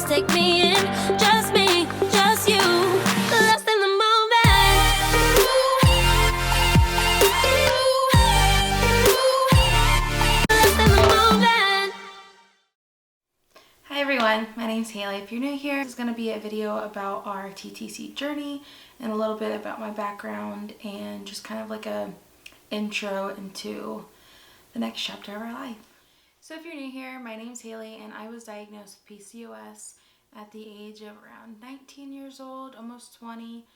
take me in. Just me, just you, lost in the moment. Lost in the moment. Hi everyone, my name's Haley. If you're new here, this is going to be a video about our TTC journey and a little bit about my background and just kind of like a intro into the next chapter of our life. So if you're new here, my name's Haley and I was diagnosed with PCOS at the age of around 19 years old, almost 20.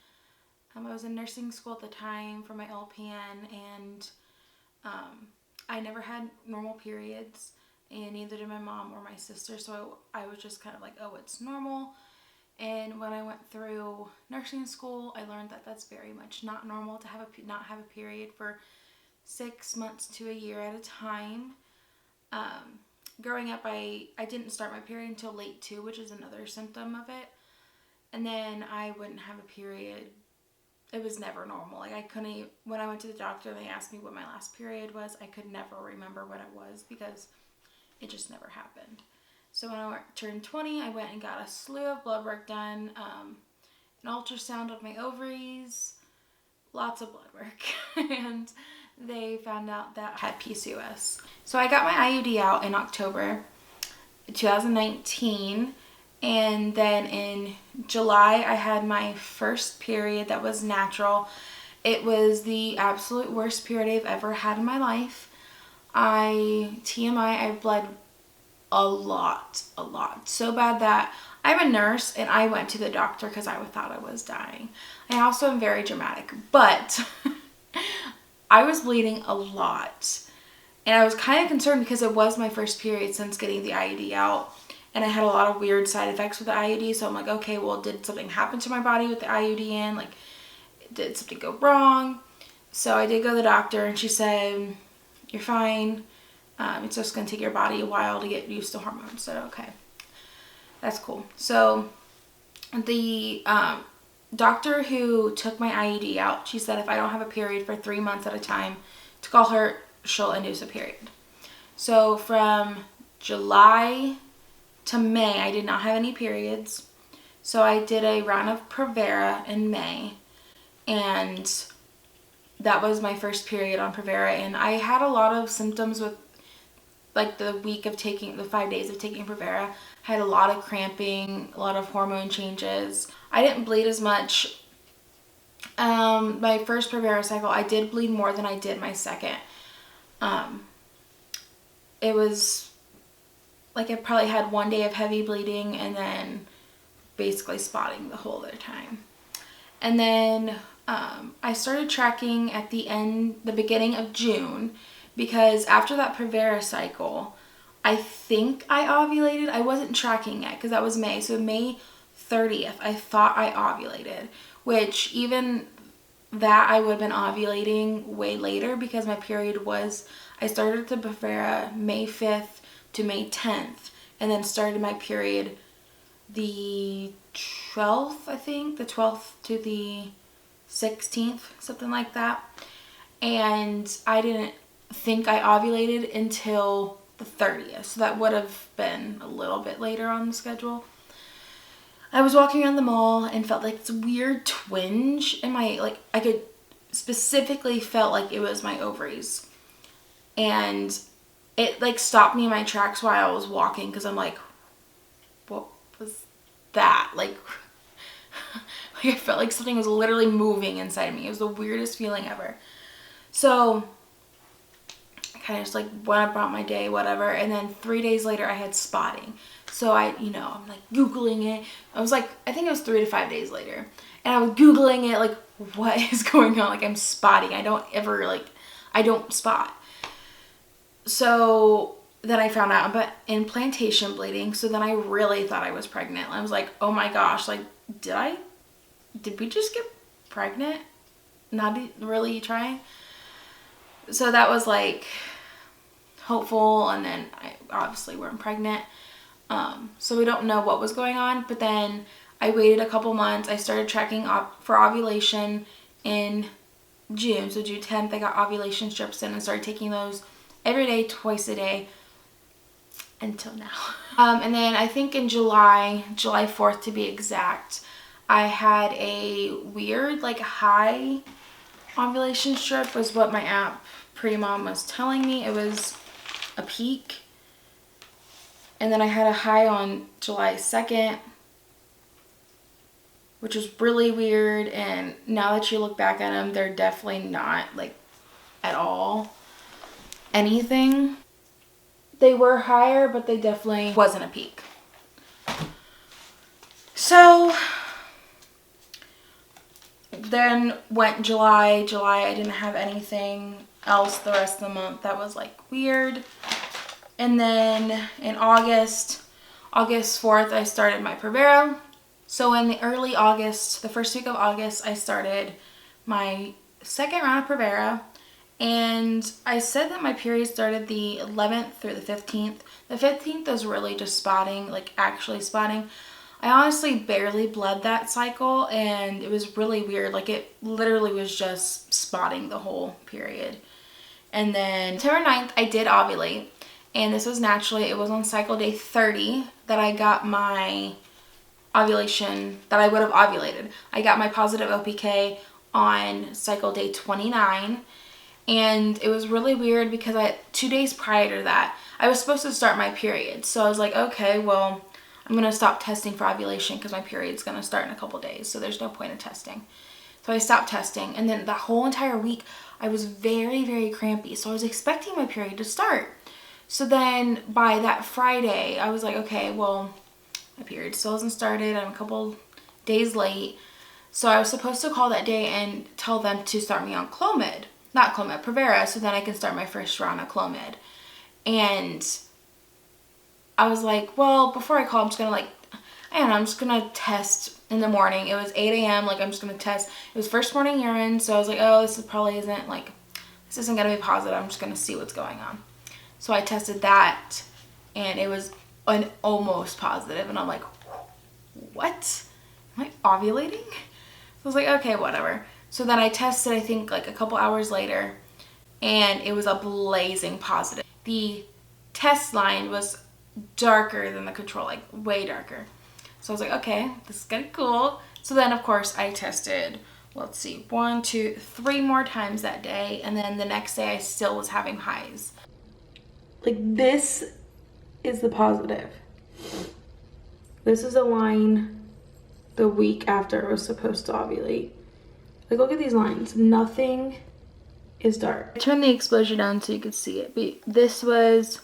I was in nursing school at the time for my LPN, and I never had normal periods, and neither did my mom or my sister, so I was just kind of like, oh, it's normal. And when I went through nursing school, I learned that that's very much not normal to not have a period for 6 months to a year at a time. Growing up, I didn't start my period until late 2, which is another symptom of it. And then I wouldn't have a period. It was never normal. Like, I couldn't, when I went to the doctor and they asked me what my last period was, I could never remember what it was because it just never happened. So when I turned 20, I went and got a slew of blood work done, an ultrasound of my ovaries, lots of blood work, and they found out that I had PCOS. So I got my IUD out in October 2019, and then in July I had my first period that was natural. It was the absolute worst period I've ever had in my life. TMI, I bled a lot. So bad that I'm a nurse and I went to the doctor because I thought I was dying. I also am very dramatic, but I was bleeding a lot. And I was kind of concerned because it was my first period since getting the IUD out. And I had a lot of weird side effects with the IUD. So I'm like, okay, well, did something happen to my body with the IUD in? Like, did something go wrong? So I did go to the doctor and she said, you're fine. It's just going to take your body a while to get used to hormones. I said, okay, that's cool. So the doctor who took my IUD out, she said if I don't have a period for 3 months at a time, to call her, she'll induce a period. So from July to May, I did not have any periods. So I did a round of Provera in May, and that was my first period on Provera. And I had a lot of symptoms with, like, the 5 days of taking Provera. I had a lot of cramping, a lot of hormone changes. I didn't bleed as much. My first Provera cycle, I did bleed more than I did my second. It was like I probably had 1 day of heavy bleeding and then basically spotting the whole other time. And then I started tracking at the beginning of June, because after that Provera cycle, I think I ovulated. I wasn't tracking yet because that was May. So May 30th, I thought I ovulated, which even that I would have been ovulating way later because my period was, I started the Provera May 5th to May 10th, and then started my period the 12th, I think, the 12th to the 16th, something like that. And I didn't think I ovulated until the 30th, so that would have been a little bit later on the schedule. I was walking around the mall and felt like this weird twinge in my, like, I could specifically felt like it was my ovaries, and it like stopped me in my tracks while I was walking because I'm like, what was that? Like I felt like something was literally moving inside of me. It was the weirdest feeling ever. So I kind of just like went about my day, whatever. And then 3 days later I had spotting. So I'm like Googling it. I was like, I think it was 3 to 5 days later. And I was Googling it, like, what is going on? Like, I'm spotting. I don't spot. So then I found out about implantation bleeding. So then I really thought I was pregnant. I was like, oh my gosh, like, did we just get pregnant? Not really trying. So that was like hopeful, and then I obviously weren't pregnant. So we don't know what was going on, but then I waited a couple months. I started tracking for ovulation in June. So June 10th, I got ovulation strips in and started taking those every day, twice a day. until now. And then I think in July 4th to be exact, I had a weird like high ovulation strip was what my app pre-mom was telling me. It was a peak. And then I had a high on July 2nd, which was really weird. And now that you look back at them, they're definitely not like at all anything. They were higher, but they definitely wasn't a peak. So then went July. I didn't have anything else the rest of the month that was like weird. And then in August 4th, I started my Provera. So in the early August, the first week of August, I started my second round of Provera. And I said that my period started the 11th through the 15th. The 15th was really just spotting, like actually spotting. I honestly barely bled that cycle, and it was really weird. Like it literally was just spotting the whole period. And then September 9th, I did ovulate. And this was naturally, it was on cycle day 30 that I got my ovulation, that I would have ovulated. I got my positive OPK on cycle day 29. And it was really weird because 2 days prior to that, I was supposed to start my period. So I was like, okay, well, I'm going to stop testing for ovulation because my period's going to start in a couple days. So there's no point in testing. So I stopped testing. And then the whole entire week, I was very, very crampy. So I was expecting my period to start. So then by that Friday, I was like, okay, well, my period still hasn't started. I'm a couple days late. So I was supposed to call that day and tell them to start me on Clomid. Not Clomid, Provera, so then I can start my first round of Clomid. And I was like, well, before I call, I'm just going to I'm just going to test in the morning. It was 8 a.m., like I'm just going to test. It was first morning urine, so I was like, oh, this isn't going to be positive. I'm just going to see what's going on. So I tested that, and it was an almost positive, and I'm like, what? Am I ovulating? So I was like, okay, whatever. So then I tested, I think, like a couple hours later, and it was a blazing positive. The test line was darker than the control, like way darker. So I was like, okay, this is kind of cool. So then, of course, I tested, let's see, 1, 2, 3 more times that day, and then the next day I still was having highs. Like this is the positive. This is a line the week after I was supposed to ovulate. Like, look at these lines. Nothing is dark. I turned the exposure down so you could see it. But this was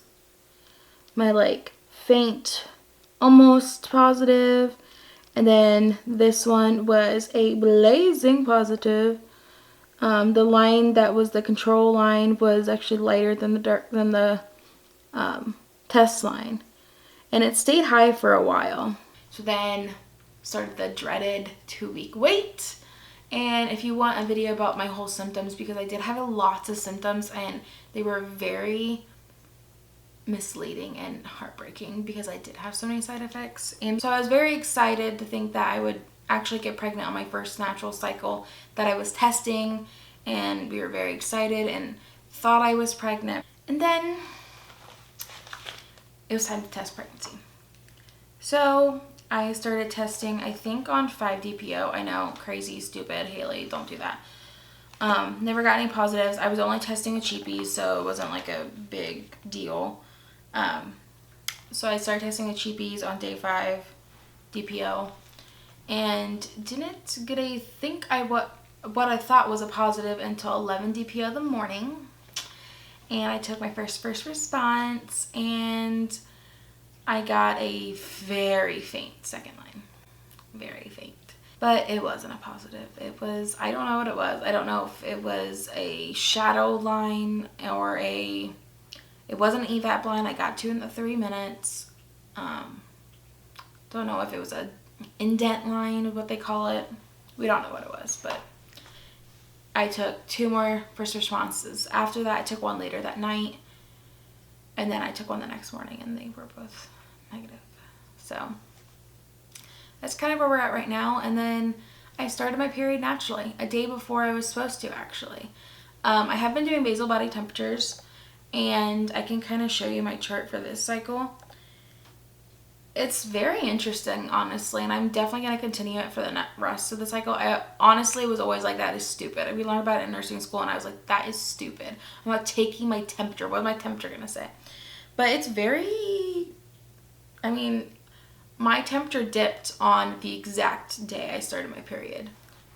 my, like, faint, almost positive. And then this one was a blazing positive. The line that was the control line was actually lighter than the test line. And it stayed high for a while. So then started the dreaded 2-week wait. And if you want a video about my whole symptoms, because I did have lots of symptoms and they were very misleading and heartbreaking because I did have so many side effects. And so I was very excited to think that I would actually get pregnant on my first natural cycle that I was testing, and we were very excited and thought I was pregnant. And then it was time to test pregnancy. So I started testing, I think, on 5-DPO. I know, crazy, stupid, Halie, don't do that. Never got any positives. I was only testing with cheapies, so it wasn't like a big deal. So I started testing with cheapies on day 5 DPO, and didn't get what I thought was a positive until 11 DPO in the morning. And I took my first response, and I got a very faint second line. Very faint. But it wasn't a positive. It was, I don't know what it was. I don't know if it was a shadow line or it wasn't an EVAP line. I got 2 in the 3 minutes. Don't know if it was a indent line, what they call it. We don't know what it was, but I took 2 more first responses. After that, I took 1 later that night. And then I took 1 the next morning, and they were both negative. So that's kind of where we're at right now. And then I started my period naturally, a day before I was supposed to, actually. I have been doing basal body temperatures, and I can kind of show you my chart for this cycle. it's very interesting, honestly, and I'm definitely going to continue it for the rest of the cycle. I honestly was always like, that is stupid. We learned about it in nursing school, and I was like, that is stupid. I'm not taking my temperature. What is my temperature going to say? But it's very, I mean, my temperature dipped on the exact day I started my period.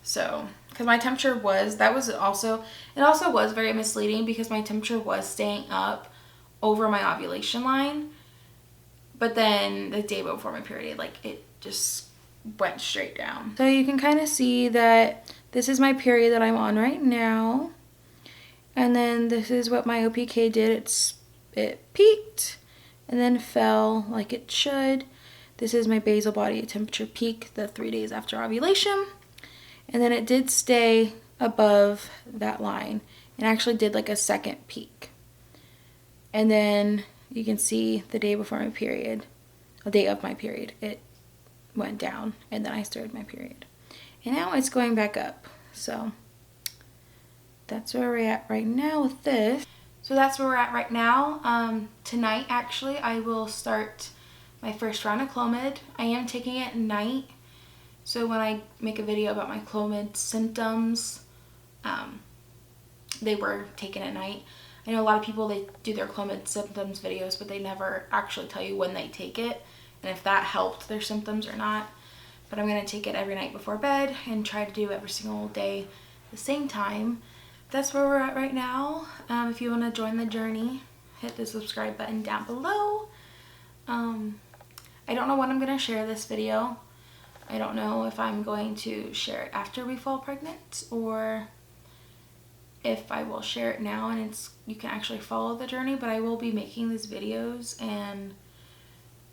So, because my temperature was, it also was very misleading because my temperature was staying up over my ovulation line. But then the day before my period, like, it just went straight down. So you can kind of see that this is my period that I'm on right now. And then this is what my OPK did. It peaked and then fell like it should. This is my basal body temperature peak the 3 days after ovulation. And then it did stay above that line and actually did like a second peak. And then you can see the day before my period, the day of my period, it went down and then I started my period. And now it's going back up. So that's where we're at right now with this. So that's where we're at right now. Tonight, actually, I will start my first round of Clomid. I am taking it at night. So when I make a video about my Clomid symptoms, they were taken at night. I know a lot of people, they do their Clomid symptoms videos, but they never actually tell you when they take it and if that helped their symptoms or not. But I'm going to take it every night before bed and try to do every single day at the same time. That's where we're at right now. If you want to join the journey, hit the subscribe button down below. I don't know when I'm going to share this video. I don't know if I'm going to share it after we fall pregnant or if I will share it now and you can actually follow the journey, but I will be making these videos, and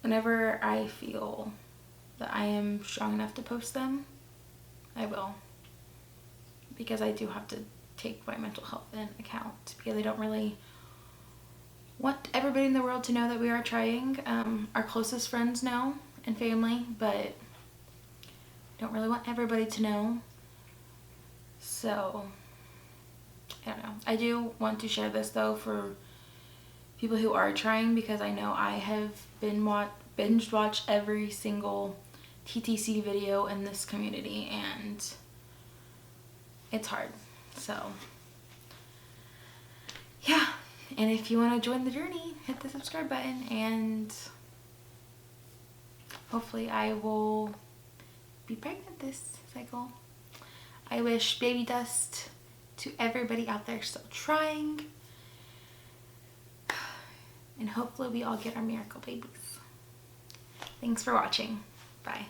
whenever I feel that I am strong enough to post them, I will, because I do have to take my mental health in account, because I don't really want everybody in the world to know that we are trying. Our closest friends know and family, but I don't really want everybody to know. So I don't know. I do want to share this though for people who are trying, because I know I have binge watched every single TTC video in this community and it's hard. So yeah, and if you want to join the journey, hit the subscribe button and hopefully I will be pregnant this cycle. I wish baby dust to everybody out there still trying. And hopefully we all get our miracle babies. Thanks for watching. Bye.